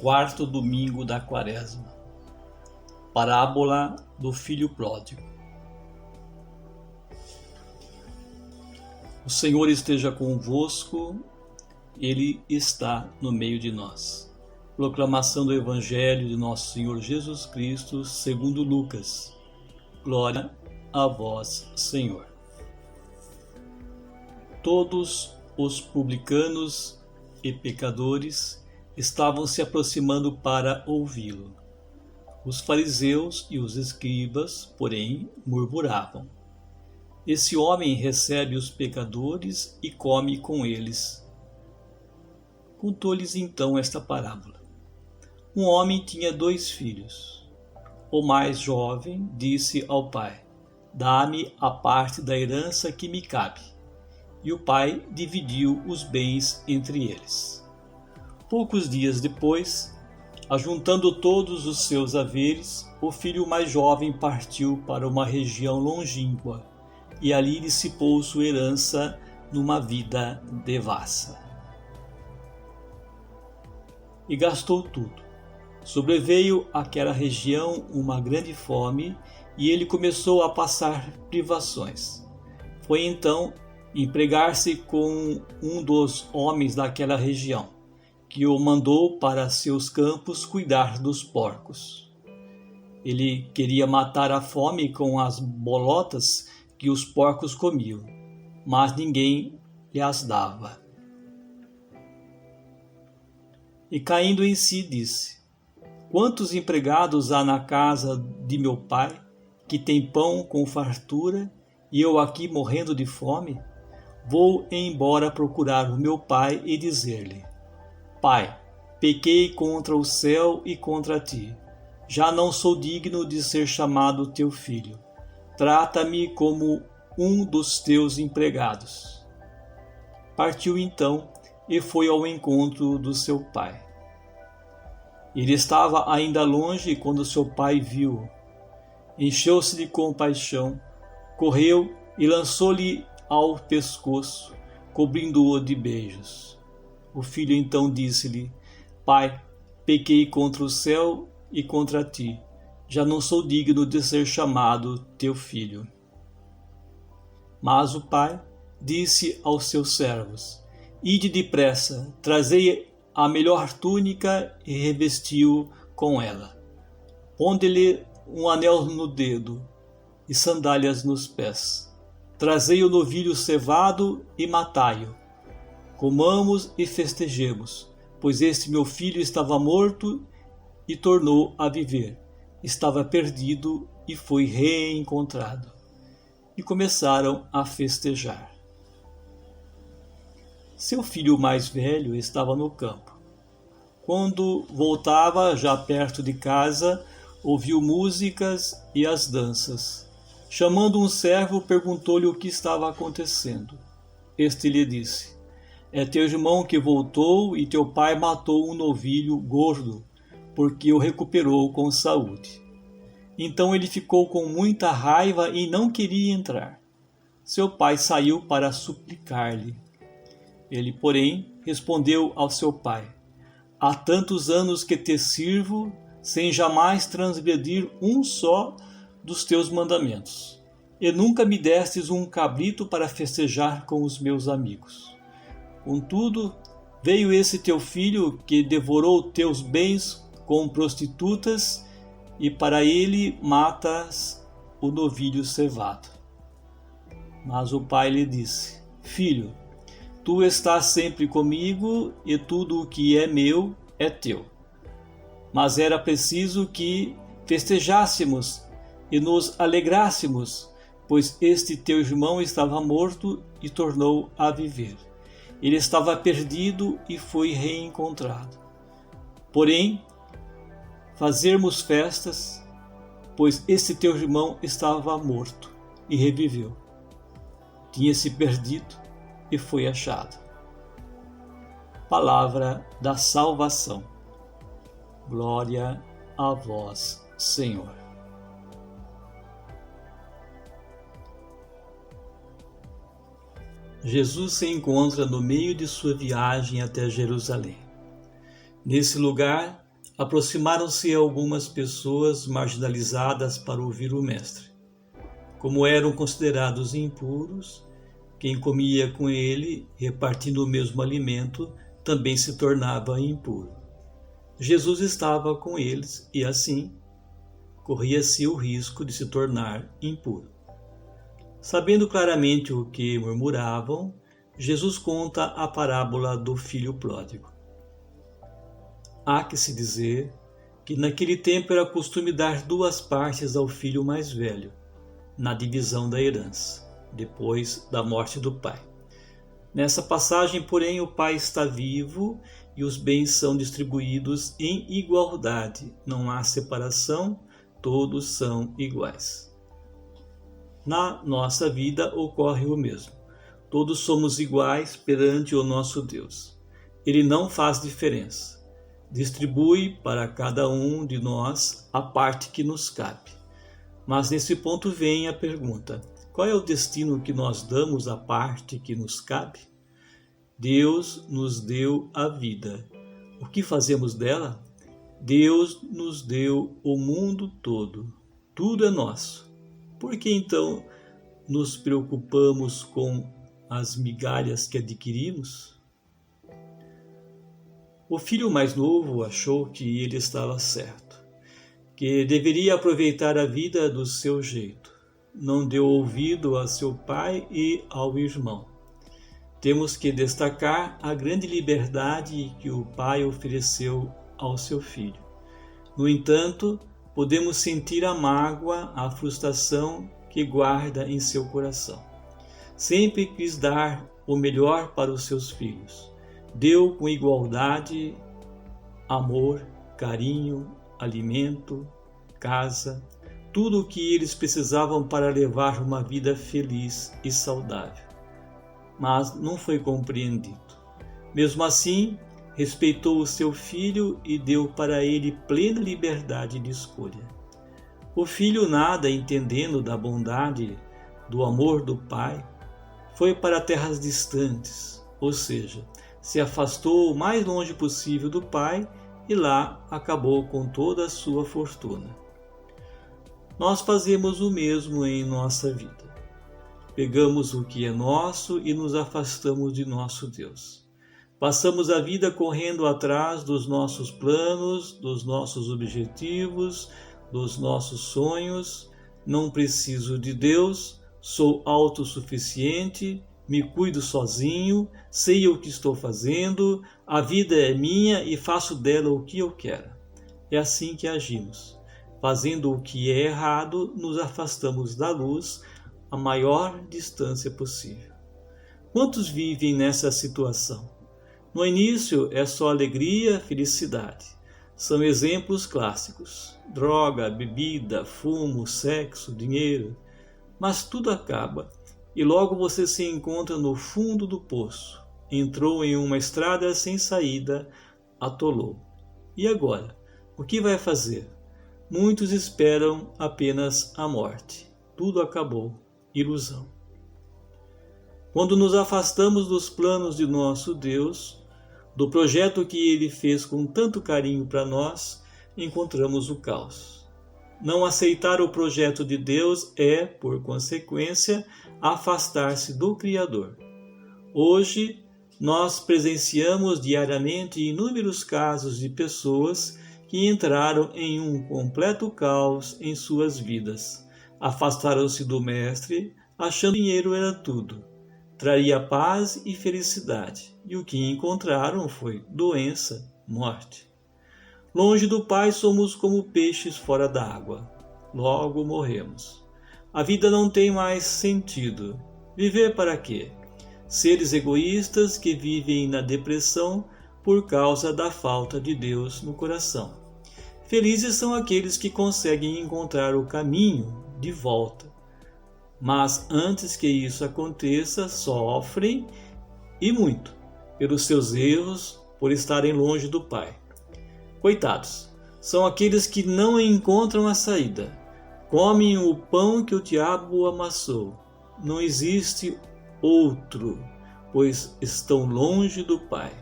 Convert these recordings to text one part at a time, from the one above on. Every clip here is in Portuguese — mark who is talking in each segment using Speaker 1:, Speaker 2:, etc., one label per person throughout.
Speaker 1: quarto domingo da Quaresma. Parábola do Filho Pródigo. O Senhor esteja convosco, Ele está no meio de nós. Proclamação do Evangelho de Nosso Senhor Jesus Cristo, segundo Lucas. Glória a vós, Senhor. Todos os publicanos e pecadores estavam se aproximando para ouvi-lo. Os fariseus e os escribas, porém, murmuravam: esse homem recebe os pecadores e come com eles. Contou-lhes então esta parábola. Um homem tinha 2 filhos. O mais jovem disse ao pai: dá-me a parte da herança que me cabe. E o pai dividiu os bens entre eles. Poucos dias depois, ajuntando todos os seus haveres, o filho mais jovem partiu para uma região longínqua e ali dissipou sua herança numa vida devassa. E gastou tudo. Sobreveio àquela região uma grande fome e ele começou a passar privações. Foi então empregar-se com um dos homens daquela região, que o mandou para seus campos cuidar dos porcos. Ele queria matar a fome com as bolotas que os porcos comiam, mas ninguém lhe as dava. E caindo em si disse: quantos empregados há na casa de meu pai, que tem pão com fartura, e eu aqui morrendo de fome? Vou embora procurar o meu pai e dizer-lhe: Pai, pequei contra o céu e contra ti. Já não sou digno de ser chamado teu filho. Trata-me como um dos teus empregados. Partiu então e foi ao encontro do seu pai. Ele estava ainda longe quando seu pai viu. Encheu-se de compaixão, correu e lançou-lhe ao pescoço, cobrindo-o de beijos. O filho então disse-lhe: Pai, pequei contra o céu e contra ti. Já não sou digno de ser chamado teu filho. Mas o pai disse aos seus servos: ide depressa, trazei a melhor túnica e revesti-o com ela. Ponde-lhe um anel no dedo e sandálias nos pés. Trazei o novilho cevado e matai-o. Comamos e festejemos, pois este meu filho estava morto e tornou a viver. Estava perdido e foi reencontrado. E começaram a festejar. Seu filho mais velho estava no campo. Quando voltava, já perto de casa, ouviu músicas e as danças. Chamando um servo, perguntou-lhe o que estava acontecendo. Este lhe disse: é teu irmão que voltou e teu pai matou um novilho gordo, porque o recuperou com saúde. Então ele ficou com muita raiva e não queria entrar. Seu pai saiu para suplicar-lhe. Ele, porém, respondeu ao seu pai: há tantos anos que te sirvo, sem jamais transgredir um só dos teus mandamentos, e nunca me destes um cabrito para festejar com os meus amigos. Contudo, veio esse teu filho que devorou teus bens com prostitutas, e para ele matas o novilho cevado. Mas o pai lhe disse: filho, tu estás sempre comigo e tudo o que é meu é teu. Mas era preciso que festejássemos e nos alegrássemos, pois este teu irmão estava morto e tornou a viver. Ele estava perdido e foi reencontrado. Porém, fazermos festas, pois este teu irmão estava morto e reviveu. Tinha se perdido e foi achado. Palavra da salvação. Glória a vós, Senhor. Jesus se encontra no meio de sua viagem até Jerusalém. Nesse lugar, aproximaram-se algumas pessoas marginalizadas para ouvir o mestre. Como eram considerados impuros, quem comia com ele, repartindo o mesmo alimento, também se tornava impuro. Jesus estava com eles e, assim, corria-se o risco de se tornar impuro. Sabendo claramente o que murmuravam, Jesus conta a parábola do filho pródigo. Há que se dizer que naquele tempo era costume dar 2 partes ao filho mais velho, na divisão da herança, depois da morte do pai. Nessa passagem, porém, o pai está vivo e os bens são distribuídos em igualdade, não há separação, todos são iguais. Na nossa vida ocorre o mesmo. Todos somos iguais perante o nosso Deus. Ele não faz diferença. Distribui para cada um de nós a parte que nos cabe. Mas nesse ponto vem a pergunta: qual é o destino que nós damos à parte que nos cabe? Deus nos deu a vida. O que fazemos dela? Deus nos deu o mundo todo. Tudo é nosso. Por que então nos preocupamos com as migalhas que adquirimos? O filho mais novo achou que ele estava certo, que deveria aproveitar a vida do seu jeito. Não deu ouvido a seu pai e ao irmão. Temos que destacar a grande liberdade que o pai ofereceu ao seu filho. No entanto, podemos sentir a mágoa, a frustração que guarda em seu coração. Sempre quis dar o melhor para os seus filhos. Deu com igualdade amor, carinho, alimento, casa, tudo o que eles precisavam para levar uma vida feliz e saudável. Mas não foi compreendido. Mesmo assim, respeitou o seu filho e deu para ele plena liberdade de escolha. O filho, nada entendendo da bondade, do amor do pai, foi para terras distantes, ou seja, se afastou o mais longe possível do pai e lá acabou com toda a sua fortuna. Nós fazemos o mesmo em nossa vida. Pegamos o que é nosso e nos afastamos de nosso Deus. Passamos a vida correndo atrás dos nossos planos, dos nossos objetivos, dos nossos sonhos. Não preciso de Deus, sou autossuficiente, me cuido sozinho, sei o que estou fazendo, a vida é minha e faço dela o que eu quero. É assim que agimos. Fazendo o que é errado, nos afastamos da luz a maior distância possível. Quantos vivem nessa situação? No início é só alegria, felicidade. São exemplos clássicos: droga, bebida, fumo, sexo, dinheiro. Mas tudo acaba e logo você se encontra no fundo do poço. Entrou em uma estrada sem saída, atolou. E agora? O que vai fazer? Muitos esperam apenas a morte. Tudo acabou. Ilusão. Quando nos afastamos dos planos de nosso Deus, do projeto que Ele fez com tanto carinho para nós, encontramos o caos. Não aceitar o projeto de Deus é, por consequência, afastar-se do Criador. Hoje, nós presenciamos diariamente inúmeros casos de pessoas que entraram em um completo caos em suas vidas. Afastaram-se do Mestre, achando que dinheiro era tudo. Traria paz e felicidade, e o que encontraram foi doença, morte. Longe do Pai somos como peixes fora da água. Logo morremos. A vida não tem mais sentido. Viver para quê? Seres egoístas que vivem na depressão por causa da falta de Deus no coração. Felizes são aqueles que conseguem encontrar o caminho de volta. Mas antes que isso aconteça, sofrem e muito pelos seus erros, por estarem longe do Pai. Coitados, são aqueles que não encontram a saída. Comem o pão que o diabo amassou. Não existe outro, pois estão longe do Pai.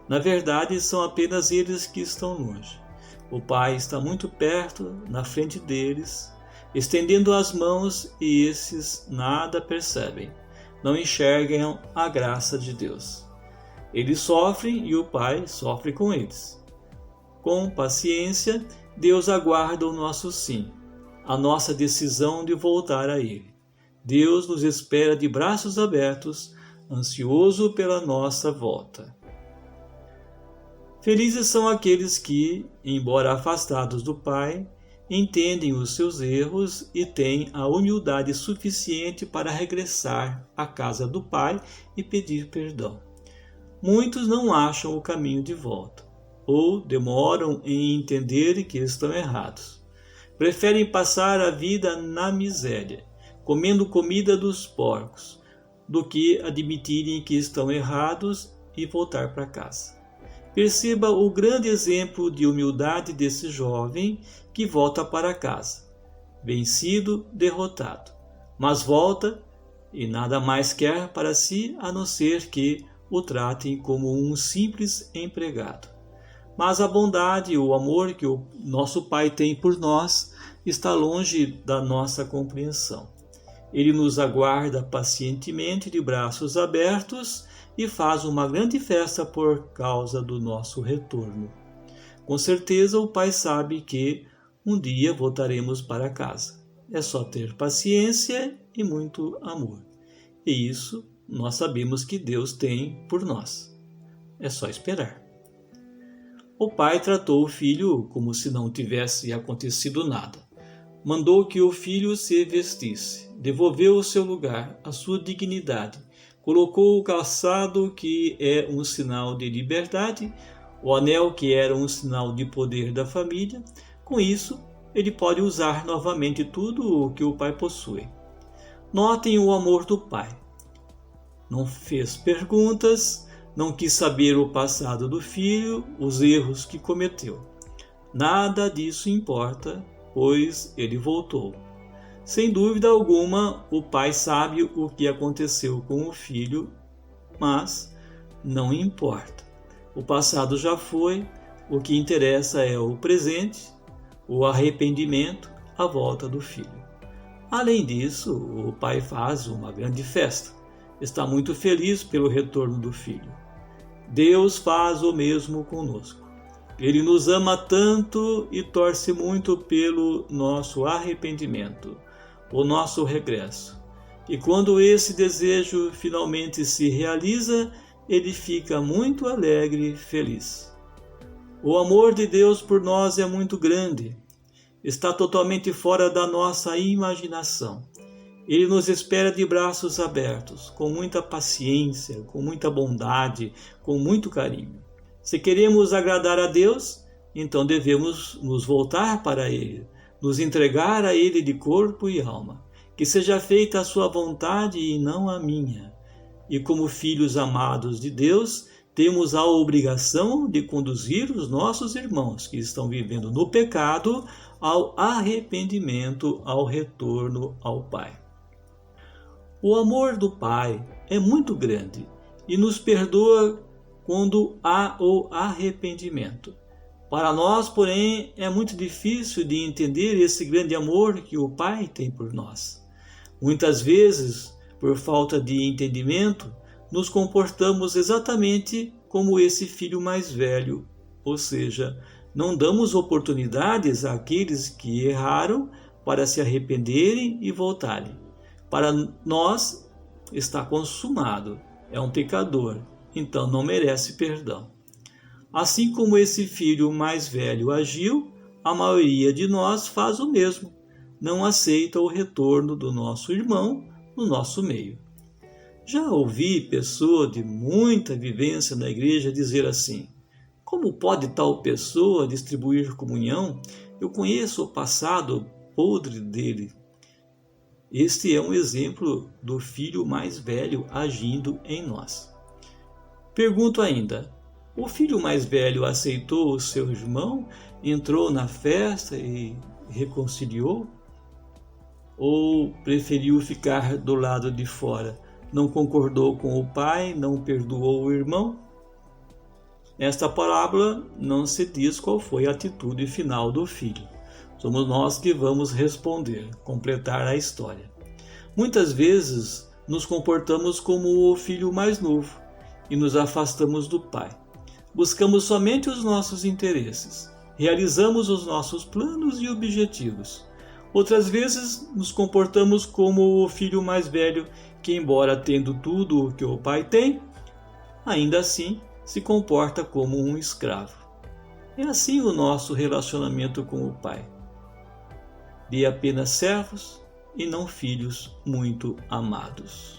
Speaker 1: Na verdade, são apenas eles que estão longe. O Pai está muito perto, na frente deles, estendendo as mãos, e esses nada percebem, não enxergam a graça de Deus. Eles sofrem e o Pai sofre com eles. Com paciência, Deus aguarda o nosso sim, a nossa decisão de voltar a Ele. Deus nos espera de braços abertos, ansioso pela nossa volta. Felizes são aqueles que, embora afastados do Pai, entendem os seus erros e têm a humildade suficiente para regressar à casa do Pai e pedir perdão. Muitos não acham o caminho de volta, ou demoram em entender que estão errados. Preferem passar a vida na miséria, comendo comida dos porcos, do que admitirem que estão errados e voltar para casa. Perceba o grande exemplo de humildade desse jovem que volta para casa, vencido, derrotado, mas volta e nada mais quer para si a não ser que o tratem como um simples empregado. Mas a bondade e o amor que o nosso Pai tem por nós está longe da nossa compreensão. Ele nos aguarda pacientemente de braços abertos e faz uma grande festa por causa do nosso retorno. Com certeza o Pai sabe que um dia voltaremos para casa. É só ter paciência e muito amor. E isso nós sabemos que Deus tem por nós. É só esperar. O pai tratou o filho como se não tivesse acontecido nada. Mandou que o filho se vestisse, devolveu o seu lugar, a sua dignidade, colocou o calçado, que é um sinal de liberdade, o anel, que era um sinal de poder da família. Com isso, ele pode usar novamente tudo o que o pai possui. Notem o amor do pai. Não fez perguntas, não quis saber o passado do filho, os erros que cometeu. Nada disso importa, pois ele voltou. Sem dúvida alguma, o pai sabe o que aconteceu com o filho, mas não importa. O passado já foi, o que interessa é o presente, o arrependimento, a volta do filho. Além disso, o pai faz uma grande festa. Está muito feliz pelo retorno do filho. Deus faz o mesmo conosco. Ele nos ama tanto e torce muito pelo nosso arrependimento, o nosso regresso. E quando esse desejo finalmente se realiza, ele fica muito alegre e feliz. O amor de Deus por nós é muito grande. Está totalmente fora da nossa imaginação. Ele nos espera de braços abertos, com muita paciência, com muita bondade, com muito carinho. Se queremos agradar a Deus, então devemos nos voltar para Ele, nos entregar a Ele de corpo e alma. Que seja feita a sua vontade e não a minha. E como filhos amados de Deus, temos a obrigação de conduzir os nossos irmãos que estão vivendo no pecado ao arrependimento, ao retorno ao Pai. O amor do Pai é muito grande e nos perdoa quando há o arrependimento. Para nós, porém, é muito difícil de entender esse grande amor que o Pai tem por nós. Muitas vezes, por falta de entendimento, nos comportamos exatamente como esse filho mais velho, ou seja, não damos oportunidades àqueles que erraram para se arrependerem e voltarem. Para nós, está consumado, é um pecador, então não merece perdão. Assim como esse filho mais velho agiu, a maioria de nós faz o mesmo, não aceita o retorno do nosso irmão no nosso meio. Já ouvi pessoa de muita vivência na igreja dizer assim: como pode tal pessoa distribuir comunhão? Eu conheço o passado podre dele. Este é um exemplo do filho mais velho agindo em nós. Pergunto ainda: o filho mais velho aceitou o seu irmão, entrou na festa e reconciliou? Ou preferiu ficar do lado de fora? Não concordou com o pai, não perdoou o irmão? Nesta parábola não se diz qual foi a atitude final do filho. Somos nós que vamos responder, completar a história. Muitas vezes nos comportamos como o filho mais novo e nos afastamos do pai. Buscamos somente os nossos interesses, realizamos os nossos planos e objetivos. Outras vezes nos comportamos como o filho mais velho que, embora tendo tudo o que o pai tem, ainda assim se comporta como um escravo. É assim o nosso relacionamento com o pai. De apenas servos e não filhos muito amados.